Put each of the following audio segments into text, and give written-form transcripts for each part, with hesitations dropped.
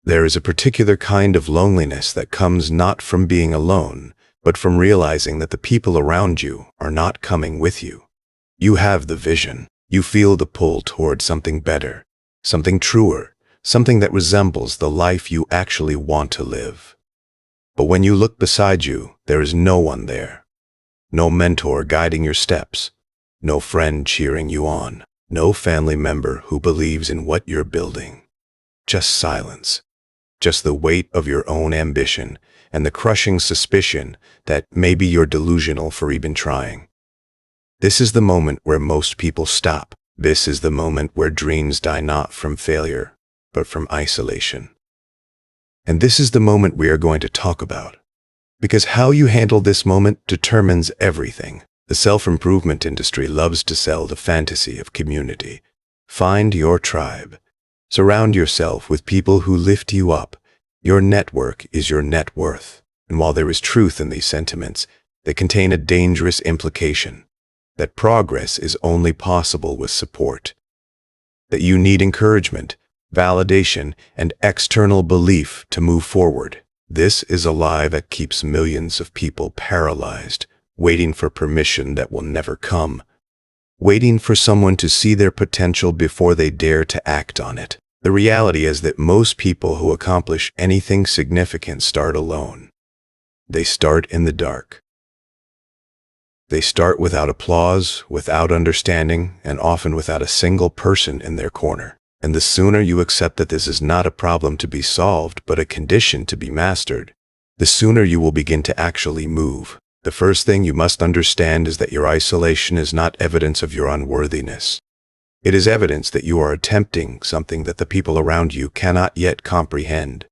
There is a particular kind of loneliness that comes not from being alone, but from realizing that the people around you are not coming with you. You have the vision. You feel the pull toward something better, something truer, something that resembles the life you actually want to live. But when you look beside you, there is no one there. No mentor guiding your steps, no friend cheering you on, no family member who believes in what you're building. Just silence. Just the weight of your own ambition and the crushing suspicion that maybe you're delusional for even trying. This is the moment where most people stop. This is the moment where dreams die not from failure, but from isolation. And this is the moment we are going to talk about. Because how you handle this moment determines everything. The self-improvement industry loves to sell the fantasy of community. Find your tribe. Surround yourself with people who lift you up. Your network is your net worth. And while there is truth in these sentiments, they contain a dangerous implication. That progress is only possible with support. That you need encouragement, validation, and external belief to move forward. This is a lie that keeps millions of people paralyzed, waiting for permission that will never come. Waiting for someone to see their potential before they dare to act on it. The reality is that most people who accomplish anything significant start alone. They start in the dark. They start without applause, without understanding, and often without a single person in their corner. And the sooner you accept that this is not a problem to be solved, but a condition to be mastered, the sooner you will begin to actually move. The first thing you must understand is that your isolation is not evidence of your unworthiness. It is evidence that you are attempting something that the people around you cannot yet comprehend.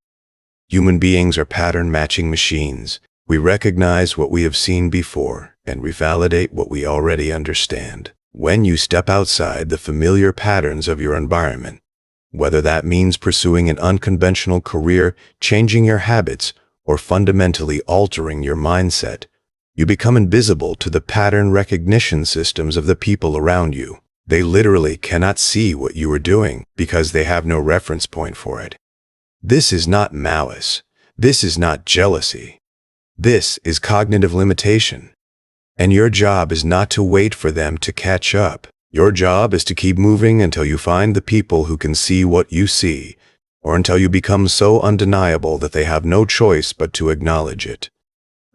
Human beings are pattern-matching machines. We recognize what we have seen before, and we validate what we already understand. When you step outside the familiar patterns of your environment, whether that means pursuing an unconventional career, changing your habits, or fundamentally altering your mindset, you become invisible to the pattern recognition systems of the people around you. They literally cannot see what you are doing because they have no reference point for it. This is not malice. This is not jealousy. This is cognitive limitation. And your job is not to wait for them to catch up. Your job is to keep moving until you find the people who can see what you see, or until you become so undeniable that they have no choice but to acknowledge it.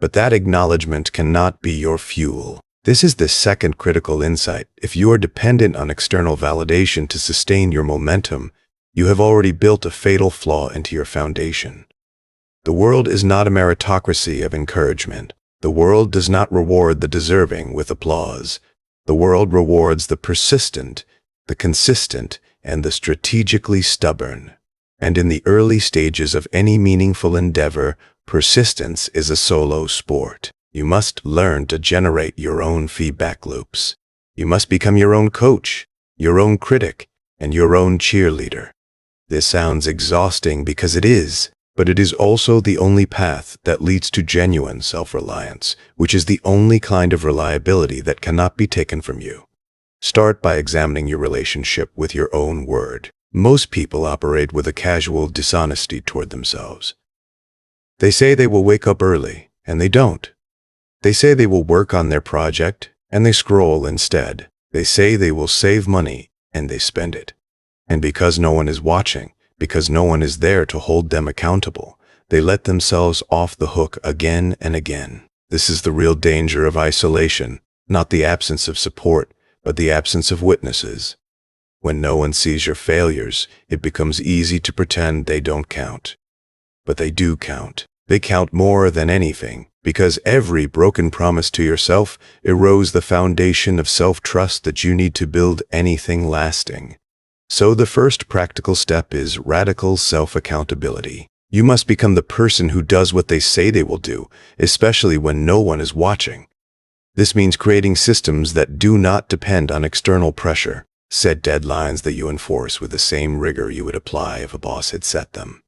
But that acknowledgement cannot be your fuel. This is the second critical insight. If you are dependent on external validation to sustain your momentum, you have already built a fatal flaw into your foundation. The world is not a meritocracy of encouragement. The world does not reward the deserving with applause. The world rewards the persistent, the consistent, and the strategically stubborn. And in the early stages of any meaningful endeavor, persistence is a solo sport. You must learn to generate your own feedback loops. You must become your own coach, your own critic, and your own cheerleader. This sounds exhausting because it is, but it is also the only path that leads to genuine self-reliance, which is the only kind of reliability that cannot be taken from you. Start by examining your relationship with your own word. Most people operate with a casual dishonesty toward themselves. They say they will wake up early, and they don't. They say they will work on their project, and they scroll instead. They say they will save money, and they spend it. And because no one is watching, because no one is there to hold them accountable, they let themselves off the hook again and again. This is the real danger of isolation, not the absence of support, but the absence of witnesses. When no one sees your failures, it becomes easy to pretend they don't count. But they do count. They count more than anything, because every broken promise to yourself erodes the foundation of self-trust that you need to build anything lasting. So the first practical step is radical self-accountability. You must become the person who does what they say they will do, especially when no one is watching. This means creating systems that do not depend on external pressure. Set deadlines that you enforce with the same rigor you would apply if a boss had set them.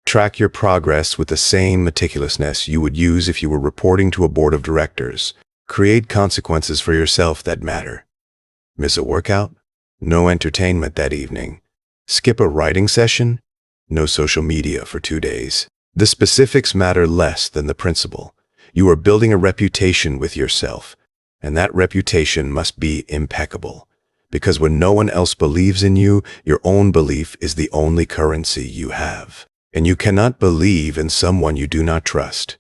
Track your progress with the same meticulousness you would use if you were reporting to a board of directors. Create consequences for yourself that matter. Miss a workout? No entertainment that evening. Skip a writing session? No social media for 2 days. The specifics matter less than the principle. You are building a reputation with yourself, and that reputation must be impeccable. Because when no one else believes in you, your own belief is the only currency you have. And you cannot believe in someone you do not trust.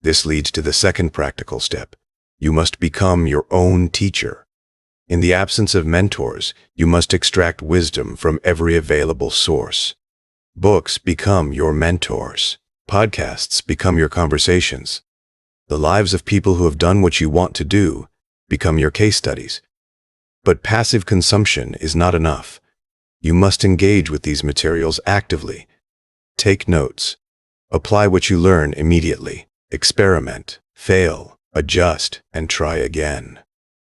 This leads to the second practical step. You must become your own teacher. In the absence of mentors, you must extract wisdom from every available source. Books become your mentors. Podcasts become your conversations. The lives of people who have done what you want to do become your case studies. But passive consumption is not enough. You must engage with these materials actively. Take notes. Apply what you learn immediately. Experiment, fail, adjust, and try again.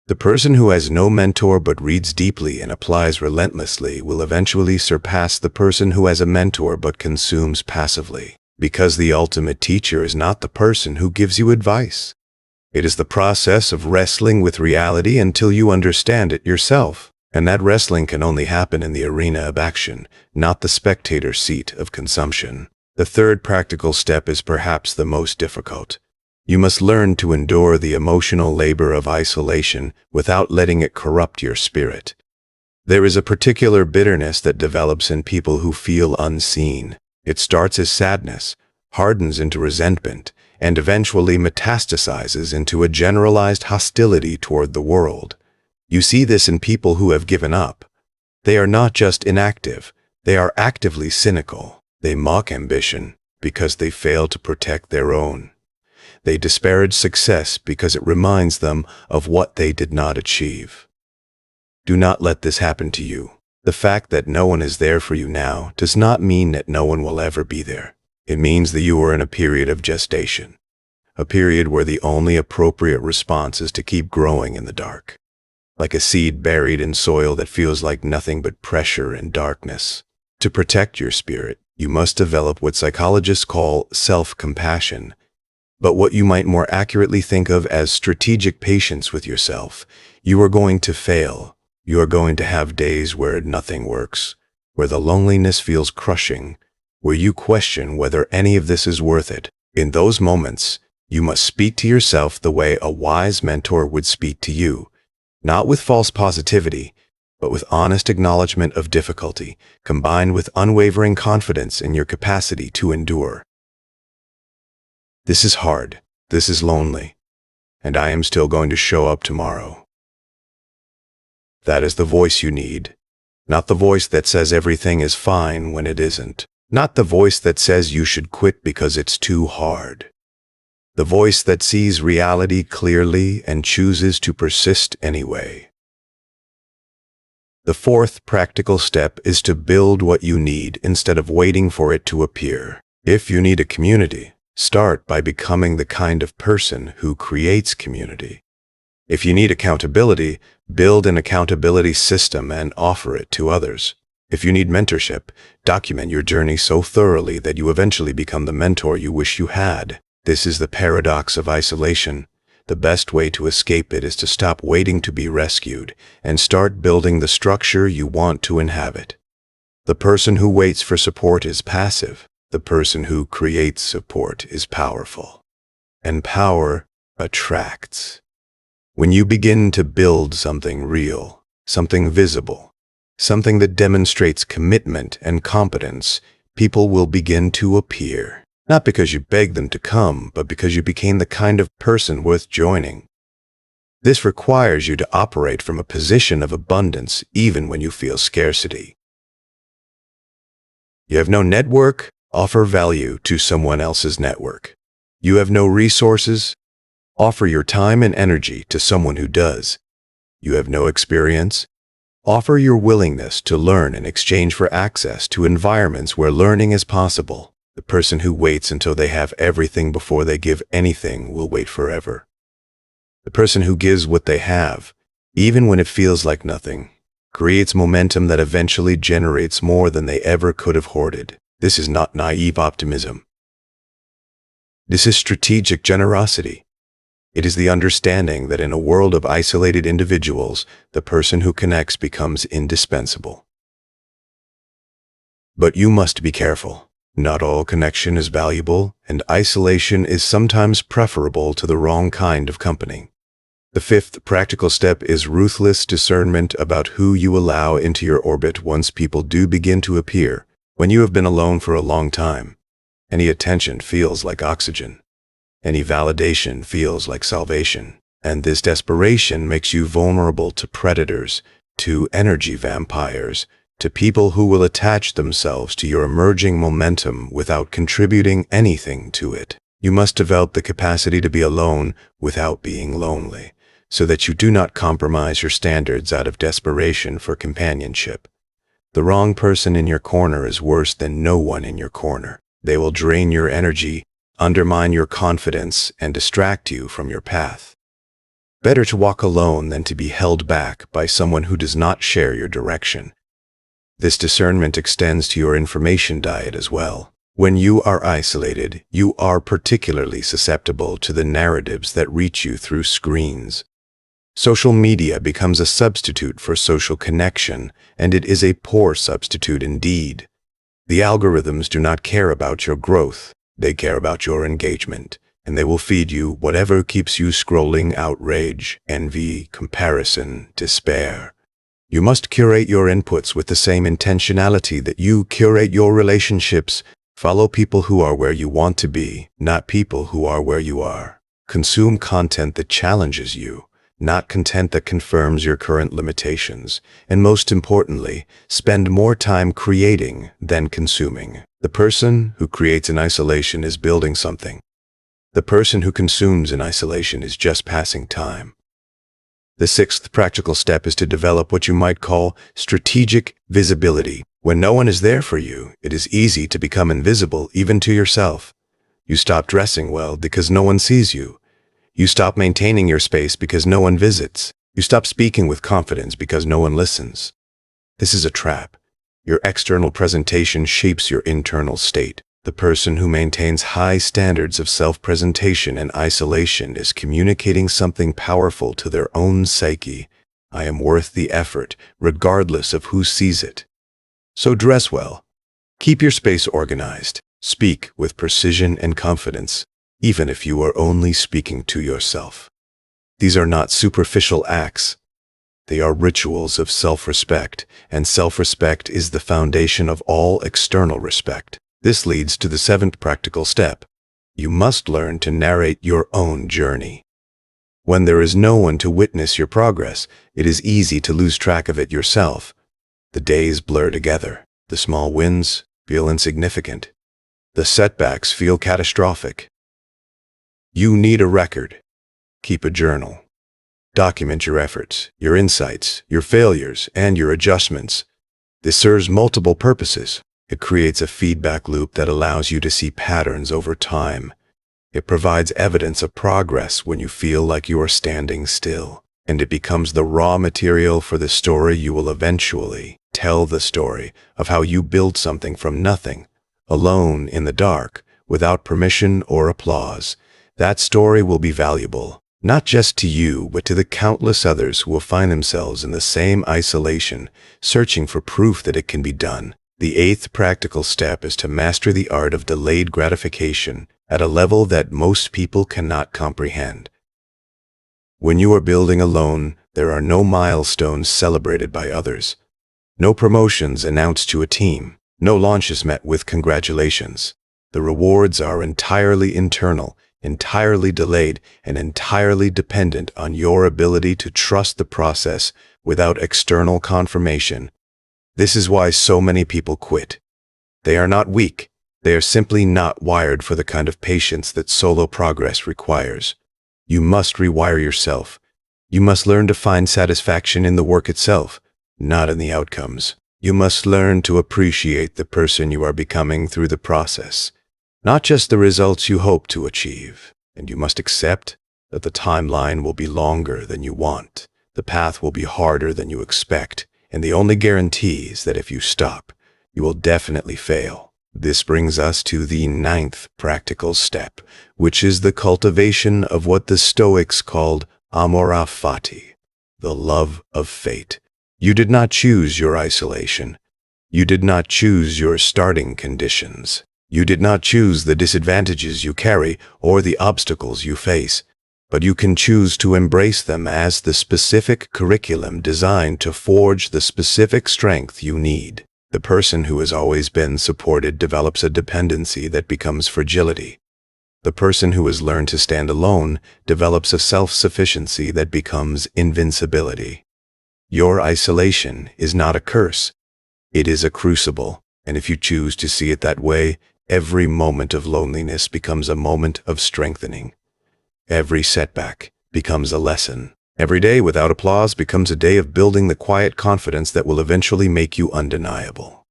The person who has no mentor but reads deeply and applies relentlessly will eventually surpass the person who has a mentor but consumes passively. Because the ultimate teacher is not the person who gives you advice. It is the process of wrestling with reality until you understand it yourself. And that wrestling can only happen in the arena of action, not the spectator seat of consumption. The third practical step is perhaps the most difficult. You must learn to endure the emotional labor of isolation without letting it corrupt your spirit. There is a particular bitterness that develops in people who feel unseen. It starts as sadness, hardens into resentment, and eventually metastasizes into a generalized hostility toward the world. You see this in people who have given up. They are not just inactive, they are actively cynical. They mock ambition because they fail to protect their own. They disparage success because it reminds them of what they did not achieve. Do not let this happen to you. The fact that no one is there for you now does not mean that no one will ever be there. It means that you are in a period of gestation, a period where the only appropriate response is to keep growing in the dark, like a seed buried in soil that feels like nothing but pressure and darkness. To protect your spirit, you must develop what psychologists call self-compassion, but what you might more accurately think of as strategic patience with yourself. You are going to fail. You are going to have days where nothing works, where the loneliness feels crushing, where you question whether any of this is worth it. In those moments, you must speak to yourself the way a wise mentor would speak to you, not with false positivity, but with honest acknowledgement of difficulty, combined with unwavering confidence in your capacity to endure. This is hard, this is lonely, and I am still going to show up tomorrow. That is the voice you need, not the voice that says everything is fine when it isn't, not the voice that says you should quit because it's too hard. The voice that sees reality clearly and chooses to persist anyway. The fourth practical step is to build what you need instead of waiting for it to appear. If you need a community, start by becoming the kind of person who creates community. If you need accountability, build an accountability system and offer it to others. If you need mentorship, document your journey so thoroughly that you eventually become the mentor you wish you had. This is the paradox of isolation. The best way to escape it is to stop waiting to be rescued and start building the structure you want to inhabit. The person who waits for support is passive. The person who creates support is powerful. And power attracts. When you begin to build something real, something visible, something that demonstrates commitment and competence, people will begin to appear. Not because you begged them to come, but because you became the kind of person worth joining. This requires you to operate from a position of abundance even when you feel scarcity. You have no network? Offer value to someone else's network. You have no resources? Offer your time and energy to someone who does. You have no experience? Offer your willingness to learn in exchange for access to environments where learning is possible. The person who waits until they have everything before they give anything will wait forever. The person who gives what they have, even when it feels like nothing, creates momentum that eventually generates more than they ever could have hoarded. This is not naive optimism. This is strategic generosity. It is the understanding that in a world of isolated individuals, the person who connects becomes indispensable. But you must be careful. Not all connection is valuable, and isolation is sometimes preferable to the wrong kind of company. The fifth practical step is ruthless discernment about who you allow into your orbit once people do begin to appear. When you have been alone for a long time, any attention feels like oxygen. Any validation feels like salvation. And this desperation makes you vulnerable to predators, to energy vampires, to people who will attach themselves to your emerging momentum without contributing anything to it. You must develop the capacity to be alone without being lonely, so that you do not compromise your standards out of desperation for companionship. The wrong person in your corner is worse than no one in your corner. They will drain your energy, undermine your confidence, and distract you from your path. Better to walk alone than to be held back by someone who does not share your direction. This discernment extends to your information diet as well. When you are isolated, you are particularly susceptible to the narratives that reach you through screens. Social media becomes a substitute for social connection, and it is a poor substitute indeed. The algorithms do not care about your growth, they care about your engagement, and they will feed you whatever keeps you scrolling: outrage, envy, comparison, despair. You must curate your inputs with the same intentionality that you curate your relationships. Follow people who are where you want to be, not people who are where you are. Consume content that challenges you, not content that confirms your current limitations. And most importantly, spend more time creating than consuming. The person who creates in isolation is building something. The person who consumes in isolation is just passing time. The sixth practical step is to develop what you might call strategic visibility. When no one is there for you, it is easy to become invisible even to yourself. You stop dressing well because no one sees you. You stop maintaining your space because no one visits. You stop speaking with confidence because no one listens. This is a trap. Your external presentation shapes your internal state. The person who maintains high standards of self-presentation in isolation is communicating something powerful to their own psyche. I am worth the effort, regardless of who sees it. So dress well. Keep your space organized. Speak with precision and confidence, even if you are only speaking to yourself. These are not superficial acts. They are rituals of self-respect, and self-respect is the foundation of all external respect. This leads to the seventh practical step. You must learn to narrate your own journey. When there is no one to witness your progress, it is easy to lose track of it yourself. The days blur together. The small wins feel insignificant. The setbacks feel catastrophic. You need a record. Keep a journal. Document your efforts, your insights, your failures, and your adjustments. This serves multiple purposes. It creates a feedback loop that allows you to see patterns over time. It provides evidence of progress when you feel like you are standing still. And it becomes the raw material for the story you will eventually tell, the story of how you built something from nothing, alone in the dark, without permission or applause. That story will be valuable, not just to you, but to the countless others who will find themselves in the same isolation, searching for proof that it can be done. The eighth practical step is to master the art of delayed gratification at a level that most people cannot comprehend. When you are building alone, there are no milestones celebrated by others, no promotions announced to a team, no launches met with congratulations. The rewards are entirely internal, entirely delayed, and entirely dependent on your ability to trust the process without external confirmation. This is why so many people quit. They are not weak. They are simply not wired for the kind of patience that solo progress requires. You must rewire yourself. You must learn to find satisfaction in the work itself, not in the outcomes. You must learn to appreciate the person you are becoming through the process, not just the results you hope to achieve. And you must accept that the timeline will be longer than you want. The path will be harder than you expect. And the only guarantee is that if you stop, you will definitely fail. This brings us to the ninth practical step, which is the cultivation of what the Stoics called amora fati, the love of fate. You did not choose your isolation. You did not choose your starting conditions. You did not choose the disadvantages you carry or the obstacles you face, but you can choose to embrace them as the specific curriculum designed to forge the specific strength you need. The person who has always been supported develops a dependency that becomes fragility. The person who has learned to stand alone develops a self-sufficiency that becomes invincibility. Your isolation is not a curse. It is a crucible, and if you choose to see it that way, every moment of loneliness becomes a moment of strengthening. Every setback becomes a lesson. Every day without applause becomes a day of building the quiet confidence that will eventually make you undeniable.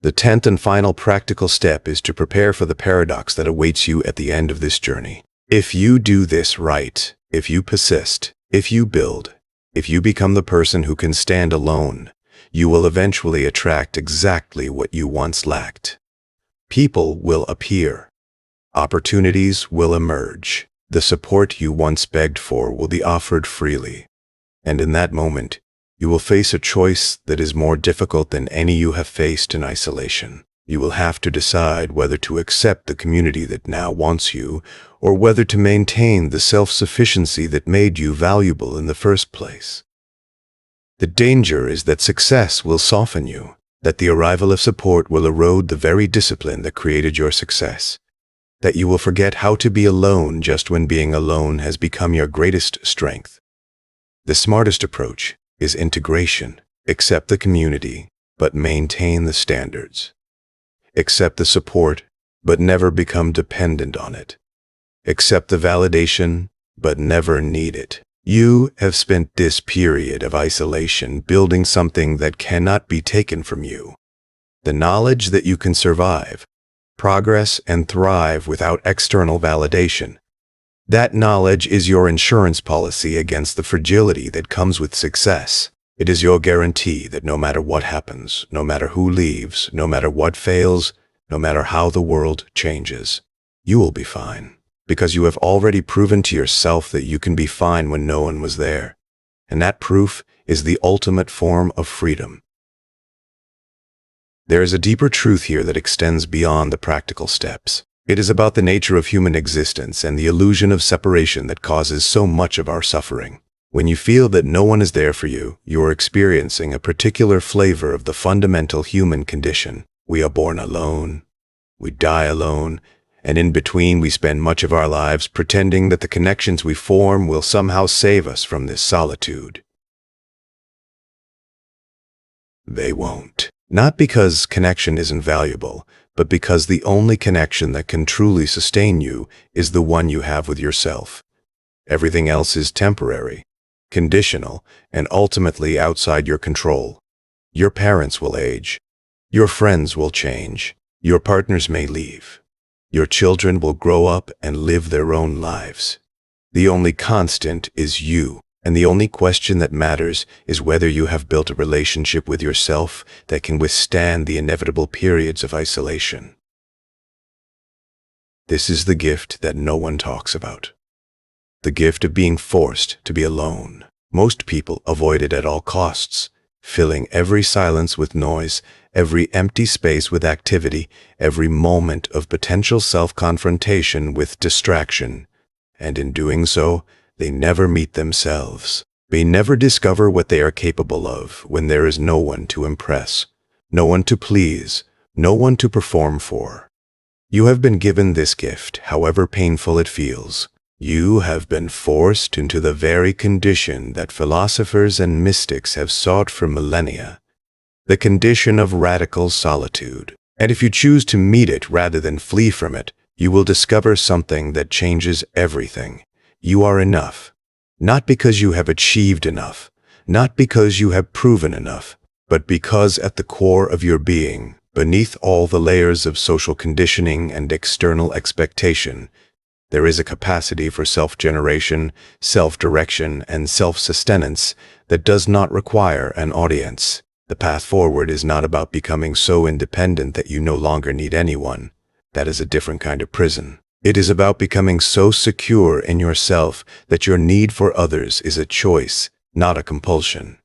The 10th and final practical step is to prepare for the paradox that awaits you at the end of this journey. If you do this right, if you persist, if you build, if you become the person who can stand alone, you will eventually attract exactly what you once lacked. People will appear. Opportunities will emerge. The support you once begged for will be offered freely. And in that moment, you will face a choice that is more difficult than any you have faced in isolation. You will have to decide whether to accept the community that now wants you, or whether to maintain the self-sufficiency that made you valuable in the first place. The danger is that success will soften you, that the arrival of support will erode the very discipline that created your success, that you will forget how to be alone just when being alone has become your greatest strength. The smartest approach is integration. Accept the community, but maintain the standards. Accept the support, but never become dependent on it. Accept the validation, but never need it. You have spent this period of isolation building something that cannot be taken from you. The knowledge that you can survive, progress, and thrive without external validation. That knowledge is your insurance policy against the fragility that comes with success. It is your guarantee that no matter what happens, no matter who leaves, no matter what fails, no matter how the world changes, you will be fine. Because you have already proven to yourself that you can be fine when no one was there. And that proof is the ultimate form of freedom. There is a deeper truth here that extends beyond the practical steps. It is about the nature of human existence and the illusion of separation that causes so much of our suffering. When you feel that no one is there for you, you are experiencing a particular flavor of the fundamental human condition. We are born alone, we die alone, and in between we spend much of our lives pretending that the connections we form will somehow save us from this solitude. They won't. Not because connection isn't valuable, but because the only connection that can truly sustain you is the one you have with yourself. Everything else is temporary, conditional, and ultimately outside your control. Your parents will age. Your friends will change. Your partners may leave. Your children will grow up and live their own lives. The only constant is you, and the only question that matters is whether you have built a relationship with yourself that can withstand the inevitable periods of isolation. This is the gift that no one talks about. The gift of being forced to be alone. Most people avoid it at all costs, filling every silence with noise, every empty space with activity, every moment of potential self-confrontation with distraction. And in doing so, they never meet themselves. They never discover what they are capable of when there is no one to impress, no one to please, no one to perform for. You have been given this gift, however painful it feels. You have been forced into the very condition that philosophers and mystics have sought for millennia, the condition of radical solitude. And if you choose to meet it rather than flee from it, you will discover something that changes everything. You are enough, not because you have achieved enough, not because you have proven enough, but because at the core of your being, beneath all the layers of social conditioning and external expectation, there is a capacity for self-generation, self-direction, and self-sustenance that does not require an audience. The path forward is not about becoming so independent that you no longer need anyone. That is a different kind of prison. It is about becoming so secure in yourself that your need for others is a choice, not a compulsion.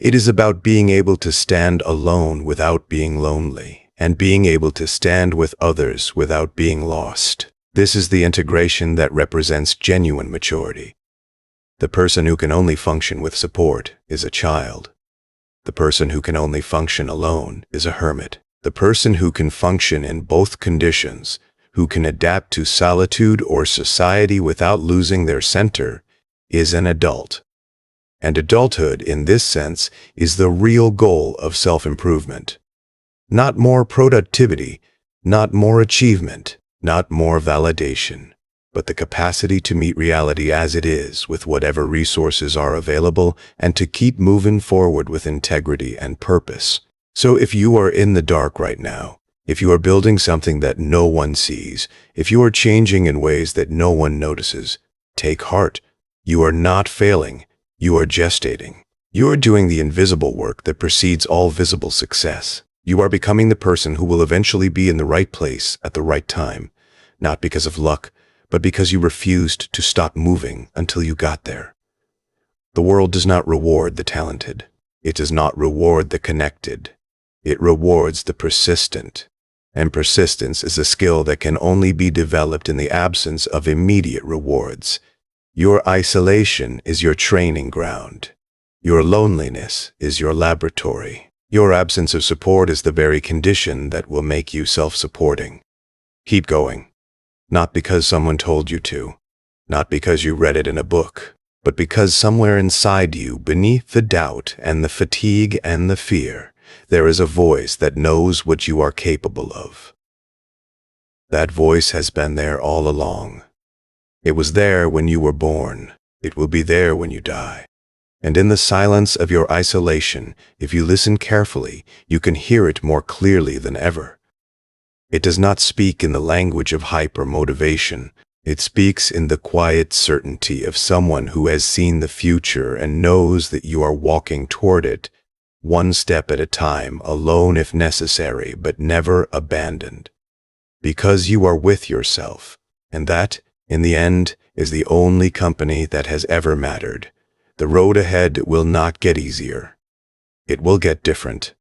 It is about being able to stand alone without being lonely, and being able to stand with others without being lost. This is the integration that represents genuine maturity. The person who can only function with support is a child. The person who can only function alone is a hermit. The person who can function in both conditions, who can adapt to solitude or society without losing their center, is an adult. And adulthood, in this sense, is the real goal of self-improvement. Not more productivity, not more achievement, not more validation, but the capacity to meet reality as it is with whatever resources are available and to keep moving forward with integrity and purpose. So if you are in the dark right now, if you are building something that no one sees, if you are changing in ways that no one notices, take heart. You are not failing. You are gestating. You are doing the invisible work that precedes all visible success. You are becoming the person who will eventually be in the right place at the right time, not because of luck, but because you refused to stop moving until you got there. The world does not reward the talented. It does not reward the connected. It rewards the persistent. And persistence is a skill that can only be developed in the absence of immediate rewards. Your isolation is your training ground. Your loneliness is your laboratory. Your absence of support is the very condition that will make you self-supporting. Keep going. Not because someone told you to, not because you read it in a book, but because somewhere inside you, beneath the doubt and the fatigue and the fear, there is a voice that knows what you are capable of. That voice has been there all along. It was there when you were born. It will be there when you die. And in the silence of your isolation, if you listen carefully, you can hear it more clearly than ever. It does not speak in the language of hype or motivation. It speaks in the quiet certainty of someone who has seen the future and knows that you are walking toward it, one step at a time, alone if necessary, but never abandoned. Because you are with yourself, and that, in the end, is the only company that has ever mattered. The road ahead will not get easier. It will get different.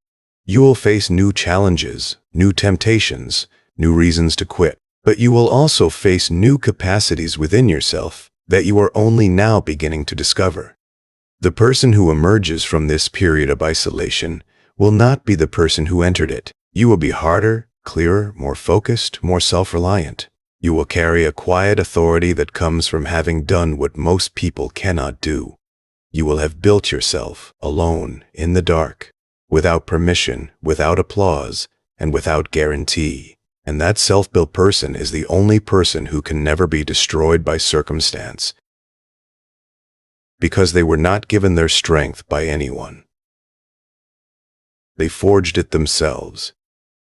You will face new challenges, new temptations, new reasons to quit. But you will also face new capacities within yourself that you are only now beginning to discover. The person who emerges from this period of isolation will not be the person who entered it. You will be harder, clearer, more focused, more self-reliant. You will carry a quiet authority that comes from having done what most people cannot do. You will have built yourself alone in the dark, without permission, without applause, and without guarantee. And that self-built person is the only person who can never be destroyed by circumstance, because they were not given their strength by anyone. They forged it themselves.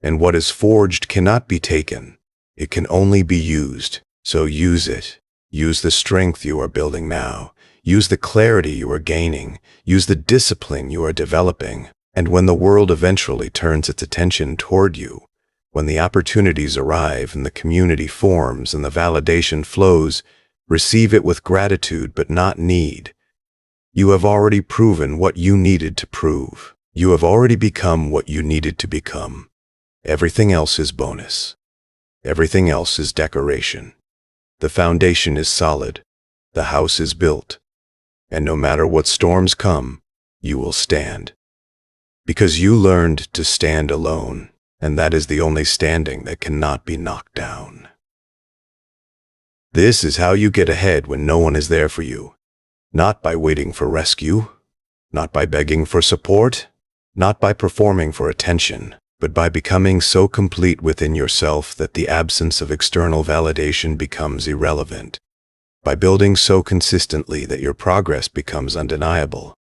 And what is forged cannot be taken. It can only be used. So use it. Use the strength you are building now. Use the clarity you are gaining. Use the discipline you are developing. And when the world eventually turns its attention toward you, when the opportunities arrive and the community forms and the validation flows, receive it with gratitude but not need. You have already proven what you needed to prove. You have already become what you needed to become. Everything else is bonus. Everything else is decoration. The foundation is solid. The house is built. And no matter what storms come, you will stand. Because you learned to stand alone, and that is the only standing that cannot be knocked down. This is how you get ahead when no one is there for you. Not by waiting for rescue, not by begging for support, not by performing for attention, but by becoming so complete within yourself that the absence of external validation becomes irrelevant. By building so consistently that your progress becomes undeniable.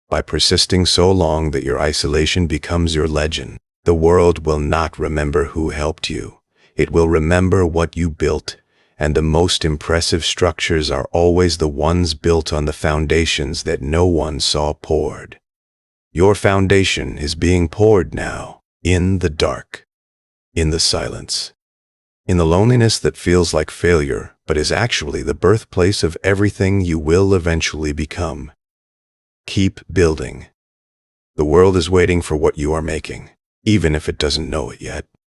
By persisting so long that your isolation becomes your legend. The world will not remember who helped you. It will remember what you built. And the most impressive structures are always the ones built on the foundations that no one saw poured. Your foundation is being poured now, in the dark, in the silence, in the loneliness that feels like failure, but is actually the birthplace of everything you will eventually become. Keep building. The world is waiting for what you are making, even if it doesn't know it yet.